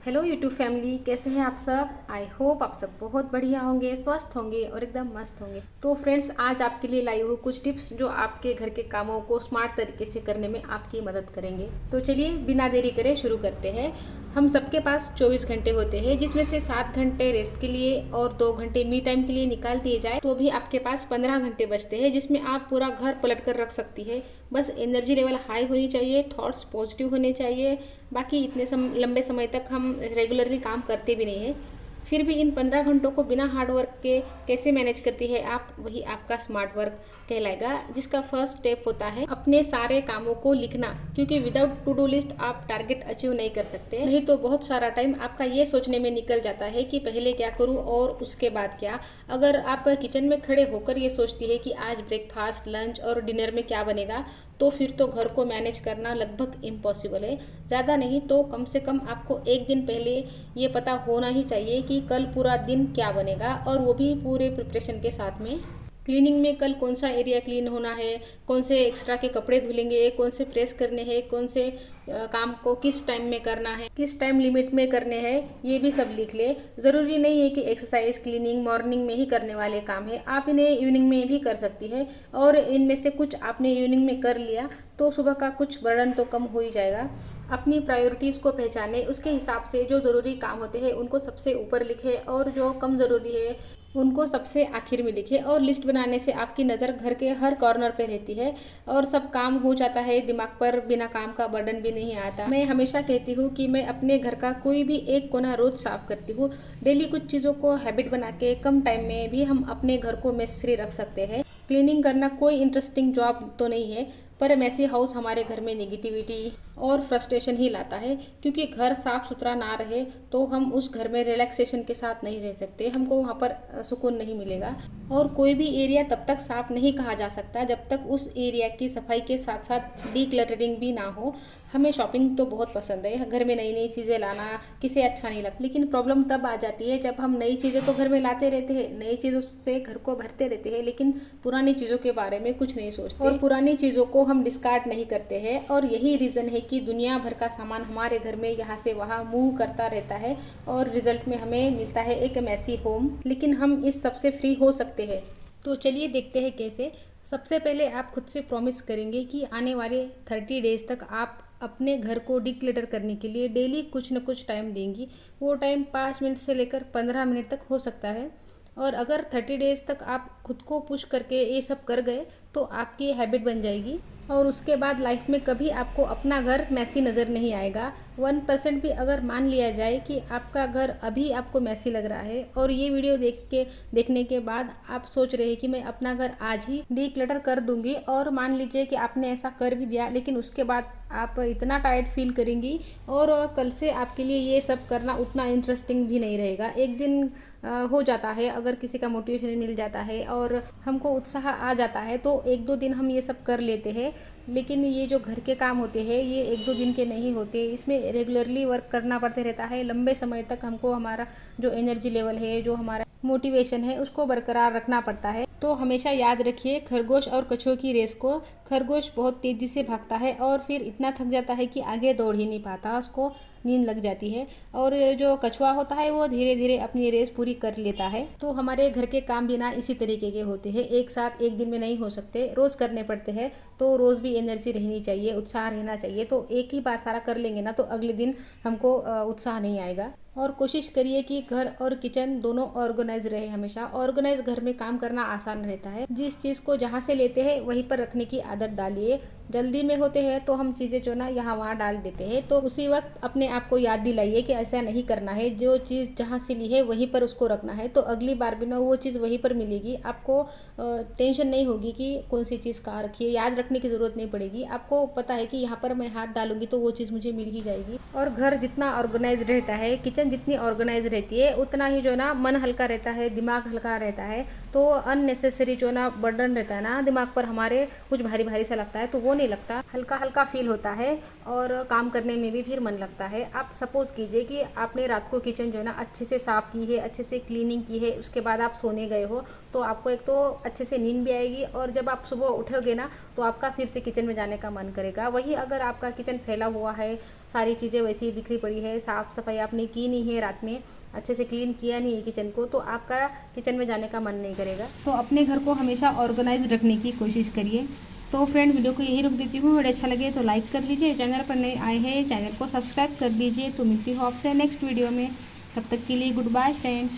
Hello YouTube family, कैसे हैं आप सब। आई होप आप सब बहुत बढ़िया होंगे, स्वस्थ होंगे और एकदम मस्त होंगे। तो फ्रेंड्स, आज आपके लिए लाई हूँ कुछ टिप्स जो आपके घर के कामों को स्मार्ट तरीके से करने में आपकी मदद करेंगे। तो चलिए बिना देरी करे शुरू करते हैं। हम सबके पास 24 घंटे होते हैं, जिसमें से 7 घंटे रेस्ट के लिए और 2 घंटे मी टाइम के लिए निकाल दिए जाए तो भी आपके पास 15 घंटे बचते हैं, जिसमें आप पूरा घर पलट कर रख सकती है। बस एनर्जी लेवल हाई होनी चाहिए, थॉट्स पॉजिटिव होने चाहिए। बाकी इतने लंबे समय तक हम रेगुलरली काम करते भी नहीं हैं। फिर भी इन 15 घंटों को बिना हार्डवर्क के कैसे मैनेज करती है आप, वही आपका स्मार्ट वर्क कहलाएगा। जिसका फर्स्ट स्टेप होता है अपने सारे कामों को लिखना, क्योंकि विदाउट टू डू लिस्ट आप टारगेट अचीव नहीं कर सकते। नहीं तो बहुत सारा टाइम आपका ये सोचने में निकल जाता है कि पहले क्या करूं और उसके बाद क्या। अगर आप किचन में खड़े होकर ये सोचती है कि आज ब्रेकफास्ट, लंच और डिनर में क्या बनेगा, तो फिर तो घर को मैनेज करना लगभग इम्पॉसिबल है। ज़्यादा नहीं तो कम से कम आपको एक दिन पहले ये पता होना ही चाहिए कि कल पूरा दिन क्या बनेगा, और वो भी पूरे प्रिपरेशन के साथ में। क्लीनिंग में कल कौन सा एरिया क्लीन होना है, कौन से एक्स्ट्रा के कपड़े धुलेंगे, कौन से प्रेस करने हैं, कौन से काम को किस टाइम में करना है, किस टाइम लिमिट में करने हैं, ये भी सब लिख ले। ज़रूरी नहीं है कि एक्सरसाइज, क्लीनिंग मॉर्निंग में ही करने वाले काम है, आप इन्हें इवनिंग में भी कर सकती है। और इनमें से कुछ आपने इवनिंग में कर लिया तो सुबह का कुछ बर्डन तो कम हो ही जाएगा। अपनी प्रायोरिटीज़ को पहचाने, उसके हिसाब से जो ज़रूरी काम होते हैं उनको सबसे ऊपर लिखे और जो कम ज़रूरी है उनको सबसे आखिर में लिखे। और लिस्ट बनाने से आपकी नज़र घर के हर कॉर्नर पे रहती है और सब काम हो जाता है, दिमाग पर बिना काम का बर्डन भी नहीं आता। मैं हमेशा कहती हूँ कि मैं अपने घर का कोई भी एक कोना रोज साफ करती हूँ। डेली कुछ चीज़ों को हैबिट बना के कम टाइम में भी हम अपने घर को मेस फ्री रख सकते हैं। क्लीनिंग करना कोई इंटरेस्टिंग जॉब तो नहीं है, पर मैसी हाउस हमारे घर में नेगेटिविटी और फ्रस्ट्रेशन ही लाता है, क्योंकि घर साफ सुथरा ना रहे तो हम उस घर में रिलैक्सेशन के साथ नहीं रह सकते, हमको वहाँ पर सुकून नहीं मिलेगा। और कोई भी एरिया तब तक साफ नहीं कहा जा सकता जब तक उस एरिया की सफाई के साथ साथ डीक्लटरिंग भी ना हो। हमें शॉपिंग तो बहुत पसंद है, घर में नई नई चीज़ें लाना किसे अच्छा नहीं लगता, लेकिन प्रॉब्लम तब आ जाती है जब हम नई चीज़ें तो घर में लाते रहते हैं, नई चीज़ों से घर को भरते रहते हैं, लेकिन पुरानी चीज़ों के बारे में कुछ नहीं सोचते और पुरानी चीज़ों को हम डिस्कार्ड नहीं करते हैं। और यही रीज़न है कि दुनिया भर का सामान हमारे घर में यहाँ से वहाँ मूव करता रहता है और रिजल्ट में हमें मिलता है एक मैसी होम। लेकिन हम इस सबसे फ्री हो सकते हैं, तो चलिए देखते हैं कैसे। सबसे पहले आप खुद से प्रॉमिस करेंगे कि आने वाले 30 डेज तक आप अपने घर को डिक्लटर करने के लिए डेली कुछ न कुछ टाइम देंगी। वो टाइम 5 मिनट से लेकर 15 मिनट तक हो सकता है। और अगर 30 डेज तक आप खुद को पुश करके ये सब कर गए तो आपकी हैबिट बन जाएगी, और उसके बाद लाइफ में कभी आपको अपना घर मैसी नज़र नहीं आएगा। 1% भी अगर मान लिया जाए कि आपका घर अभी आपको मैसी लग रहा है और ये वीडियो देखने के बाद आप सोच रहे हैं कि मैं अपना घर आज ही डीक्लटर कर दूंगी, और मान लीजिए कि आपने ऐसा कर भी दिया, लेकिन उसके बाद आप इतना टायर्ड फील करेंगी और कल से आपके लिए ये सब करना उतना इंटरेस्टिंग भी नहीं रहेगा। एक दिन हो जाता है, अगर किसी का मोटिवेशन मिल जाता है और हमको उत्साह आ जाता है तो 1-2 दिन हम ये सब कर लेते हैं। लेकिन ये जो घर के काम होते हैं ये 1-2 दिन के नहीं होते, इसमें रेगुलरली वर्क करना पड़ते रहता है। लंबे समय तक हमको हमारा जो एनर्जी लेवल है, जो हमारा मोटिवेशन है, उसको बरकरार रखना पड़ता है। तो हमेशा याद रखिए खरगोश और कछुए की रेस को। खरगोश बहुत तेज़ी से भागता है और फिर इतना थक जाता है कि आगे दौड़ ही नहीं पाता, उसको नींद लग जाती है। और जो कछुआ होता है वो धीरे धीरे अपनी रेस पूरी कर लेता है। तो हमारे घर के काम भी ना इसी तरीके के होते हैं, एक साथ एक दिन में नहीं हो सकते, रोज़ करने पड़ते हैं। तो रोज़ भी एनर्जी रहनी चाहिए, उत्साह रहना चाहिए। तो एक ही बार सारा कर लेंगे ना तो अगले दिन हमको उत्साह नहीं आएगा। और कोशिश करिए कि घर और किचन दोनों ऑर्गेनाइज रहे। हमेशा ऑर्गेनाइज घर में काम करना आसान रहता है। जिस चीज़ को जहाँ से लेते हैं वहीं पर रखने की आदत डालिए। जल्दी में होते हैं तो हम चीज़ें जो ना यहाँ वहाँ डाल देते हैं, तो उसी वक्त अपने आप को याद दिलाइए कि ऐसा नहीं करना है, जो चीज़ जहाँ से ली है वहीं पर उसको रखना है। तो अगली बार भी ना वो चीज़ वहीं पर मिलेगी, आपको टेंशन नहीं होगी कि कौन सी चीज़ कहाँ रखी है, याद रखने की ज़रूरत नहीं पड़ेगी। आपको पता है कि यहाँ पर मैं हाथ डालूंगी तो वो चीज़ मुझे मिल ही जाएगी। और घर जितना ऑर्गेनाइज रहता है, किचन जितनी ऑर्गेनाइज रहती है, उतना ही जो ना मन हल्का रहता है, दिमाग हल्का रहता है। तो अननेसेसरी जो ना बर्डन रहता है ना दिमाग पर, हमारे कुछ भारी भारी सा लगता है, तो वो नहीं लगता, हल्का हल्का फील होता है और काम करने में भी फिर मन लगता है। आप सपोज कीजिए कि आपने रात को किचन जो है ना अच्छे से साफ़ की है, अच्छे से क्लीनिंग की है, उसके बाद आप सोने गए हो, तो आपको एक तो अच्छे से नींद भी आएगी, और जब आप सुबह उठोगे ना तो आपका फिर से किचन में जाने का मन करेगा। वही अगर आपका किचन फैला हुआ है, सारी चीज़ें वैसे ही बिखरी पड़ी है, साफ़ सफाई आपने की नहीं है, रात में अच्छे से क्लीन किया नहीं है किचन को, तो आपका किचन में जाने का मन नहीं करेगा। तो अपने घर को हमेशा ऑर्गेनाइज रखने की कोशिश करिए। तो फ्रेंड, वीडियो को यही रोक देती हूँ। वीडियो अच्छा लगे तो लाइक कर लीजिए, चैनल पर नए आए हैं चैनल को सब्सक्राइब कर लीजिए। तो मिलती हूँ आपसे नेक्स्ट वीडियो में, तब तक के लिए गुड बाय फ्रेंड्स।